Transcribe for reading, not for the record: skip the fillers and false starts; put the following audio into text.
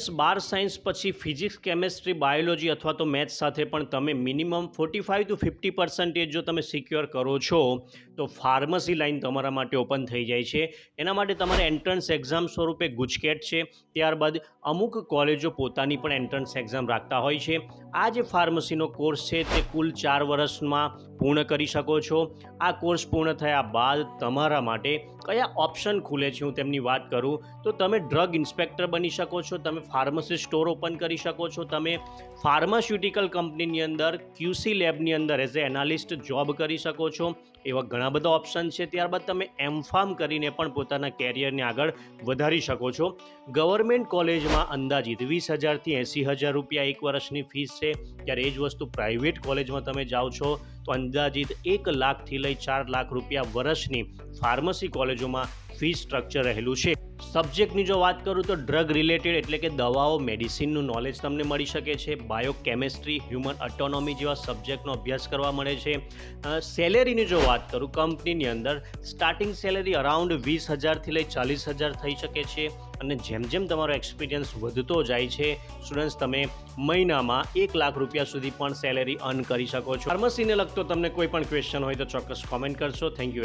Students 12 science પછી physics chemistry biology અથવા તો મેથ્સ સાથે પણ તમે મિનિમમ 45 to 50% જો તમે સિક્યોર કરો છો તો ફાર્મસી લાઈન તમારા માટે ઓપન થઈ જાય છે. એના માટે તમારે એન્ટ્રન્સ એક્ઝામ સ્વરૂપે ગુજકેટ છે, ત્યારબાદ અમુક કોલેજો પોતાની પણ એન્ટ્રન્સ એક્ઝામ રાખતા હોય છે. આ જે ફાર્મસીનો કોર્સ છે તે કુલ 4 વર્ષમાં પૂર્ણ કરી શકો છો. આ કોર્સ પૂર્ણ થયા બાદ તમારા માટે કયા ઓપ્શન ખુલે છે હું તેમની વાત કરું તો તમે ડ્રગ ઇન્સ્પેક્ટર બની શકો છો, તમે ફાર્મસી સ્ટોર ઓપન કરી શકો છો, તમે ફાર્માસ્યુટિકલ કંપનીની અંદર QC લેબની અંદર એઝ એ એનાલિસ્ટ જોબ કરી શકો છો. એવા ઘણા બધા ઓપ્શન છે. ત્યારબાદ તમે એમફાર્મ કરીને પણ પોતાના કેરિયરને આગળ વધારી શકો છો. ગવર્મેન્ટ કોલેજમાં અંદાજિત 20,000 થી 80,000 રૂપિયા એક વર્ષની ફીસ છે, ત્યારે એ જ વસ્તુ પ્રાઇવેટ કોલેજમાં તમે જાઓ છો તો અંદાજિત 1 લાખથી લઈ 4 લાખ રૂપિયા વર્ષની ફાર્મસી કોલેજોમાં ફી સ્ટ્રક્ચર રહેલું છે. સબ્જેક્ટની જો વાત કરું તો ડ્રગ રિલેટેડ એટલે કે દવાઓ, મેડિસિનનું નોલેજ તમને મળી શકે છે. બાયોકેમિસ્ટ્રી, હ્યુમન ઓટોનોમી જેવા સબ્જેક્ટનો અભ્યાસ કરવા મળે છે. સેલેરીની જો વાત કરું કંપનીની અંદર સ્ટાર્ટિંગ સેલેરી અરાઉન્ડ 20,000થી લઈ 40,000 થઈ શકે છે, અને જેમ જેમ તમારો એક્સપિરિયન્સ વધતો જાય છે સ્ટુડન્ટ્સ તમે મહિનામાં 1 લાખ રૂપિયા સુધી પણ સેલેરી અર્ન કરી શકો છો. ફાર્મસીને લગતો તમને કોઈ પણ ક્વેશ્ચન હોય તો ચોક્કસ કોમેન્ટ કરશો. Thank you.